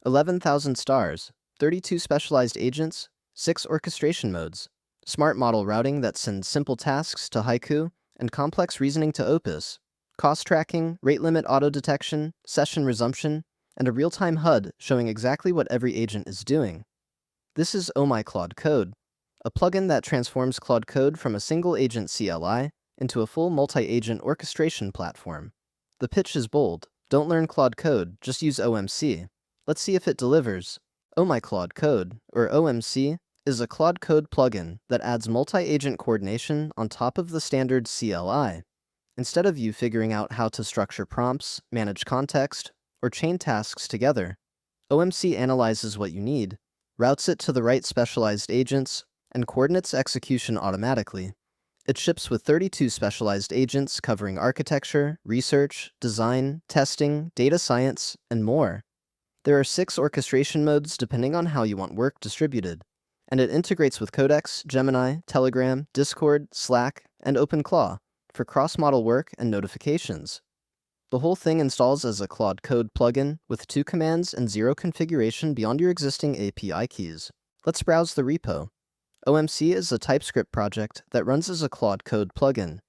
11,000 stars, 32 specialized agents, 6 orchestration modes, smart model routing that sends simple tasks to Haiku, and complex reasoning to Opus, cost tracking, rate limit auto detection, session resumption, and a real-time HUD showing exactly what every agent is doing. This is My Claude Code, a plugin that transforms Claude Code from a single agent CLI into a full multi-agent orchestration platform. The pitch is bold. Don't learn Claude Code, just use OMC. Let's see if it delivers. My Claude Code, or OMC, is a Claude Code plugin that adds multi-agent coordination on top of the standard CLI. Instead of you figuring out how to structure prompts, manage context, or chain tasks together, OMC analyzes what you need, routes it to the right specialized agents, and coordinates execution automatically. It ships with 32 specialized agents covering architecture, research, design, testing, data science, and more. There are 6 orchestration modes depending on how you want work distributed, and it integrates with Codex, Gemini, Telegram, Discord, Slack, and OpenClaw for cross-model work and notifications. The whole thing installs as a Claude Code plugin with 2 commands and 0 configuration beyond your existing API keys. Let's browse the repo. OMC is a TypeScript project that runs as a Claude Code plugin.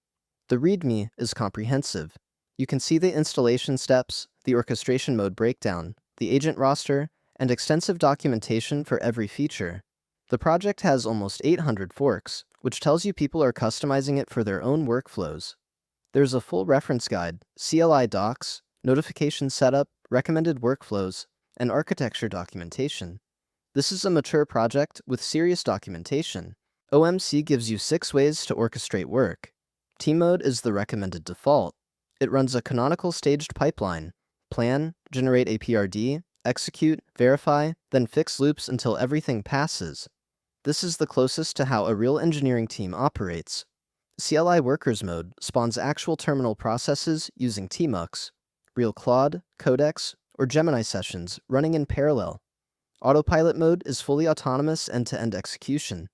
The README is comprehensive. You can see the installation steps, the orchestration mode breakdown, the agent roster, and extensive documentation for every feature. The project has almost 800 forks, which tells you people are customizing it for their own workflows. There's a full reference guide, CLI docs, notification setup, recommended workflows, and architecture documentation. This is a mature project with serious documentation. OMC gives you 6 ways to orchestrate work. Team mode is the recommended default. It runs a canonical staged pipeline: plan, generate a PRD, execute, verify, then fix loops until everything passes. This is the closest to how a real engineering team operates. CLI Workers mode spawns actual terminal processes using tmux, real Claude, Codex, or Gemini sessions running in parallel. Autopilot mode is fully autonomous end-to-end execution.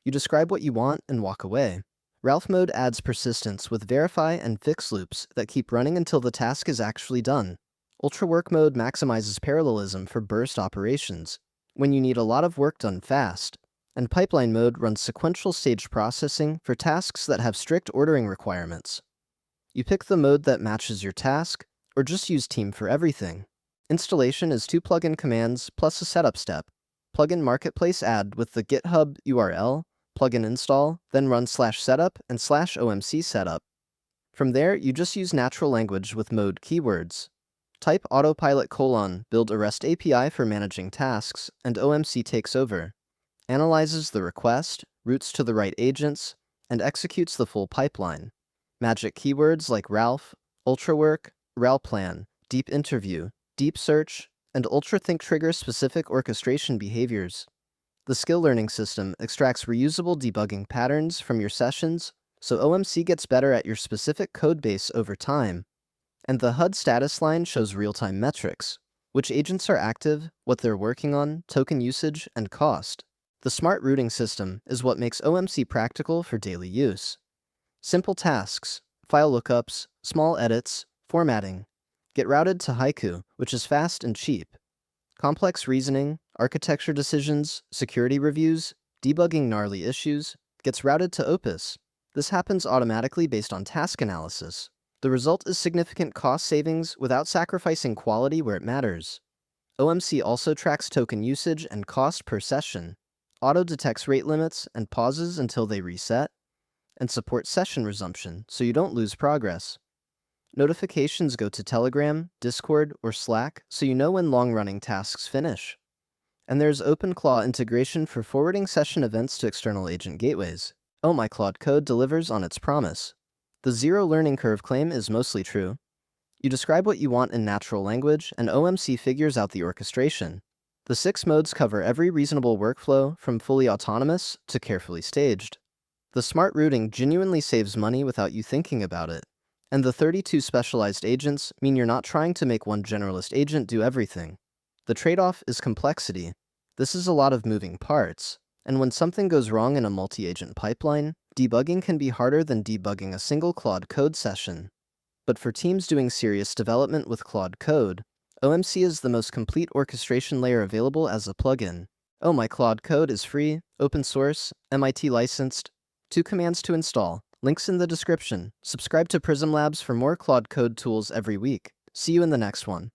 You describe what you want and walk away. Ralph mode adds persistence with verify and fix loops that keep running until the task is actually done. Ultra work mode maximizes parallelism for burst operations, when you need a lot of work done fast. And pipeline mode runs sequential staged processing for tasks that have strict ordering requirements. You pick the mode that matches your task, or just use Team for everything. Installation is 2 plugin commands plus a setup step. Plugin marketplace add with the GitHub URL, plugin install, then run /setup and /omc setup. From there, you just use natural language with mode keywords. Type autopilot : build a REST API for managing tasks, and OMC takes over. Analyzes the request, routes to the right agents, and executes the full pipeline. Magic keywords like Ralph, UltraWork, RalPlan, Deep Interview, Deep Search, and UltraThink trigger specific orchestration behaviors. The skill learning system extracts reusable debugging patterns from your sessions, so OMC gets better at your specific code base over time. And the HUD status line shows real-time metrics: which agents are active, what they're working on, token usage, and cost. The smart routing system is what makes OMC practical for daily use. Simple tasks, file lookups, small edits, formatting, get routed to Haiku, which is fast and cheap. Complex reasoning, architecture decisions, security reviews, debugging gnarly issues, gets routed to Opus. This happens automatically based on task analysis. The result is significant cost savings without sacrificing quality where it matters. OMC also tracks token usage and cost per session, auto-detects rate limits and pauses until they reset, and supports session resumption so you don't lose progress. Notifications go to Telegram, Discord, or Slack so you know when long-running tasks finish. And there's OpenClaw integration for forwarding session events to external agent gateways. My Claude Code delivers on its promise. The zero learning curve claim is mostly true. You describe what you want in natural language, and OMC figures out the orchestration. The 6 modes cover every reasonable workflow, from fully autonomous to carefully staged. The smart routing genuinely saves money without you thinking about it. And the 32 specialized agents mean you're not trying to make one generalist agent do everything. The trade-off is complexity. This is a lot of moving parts, and when something goes wrong in a multi-agent pipeline, debugging can be harder than debugging a single Claude Code session. But for teams doing serious development with Claude Code, OMC is the most complete orchestration layer available as a plugin. Oh, My Claude Code is free, open source, MIT licensed. 2 commands to install. Links in the description. Subscribe to Prism Labs for more Claude Code tools every week. See you in the next one.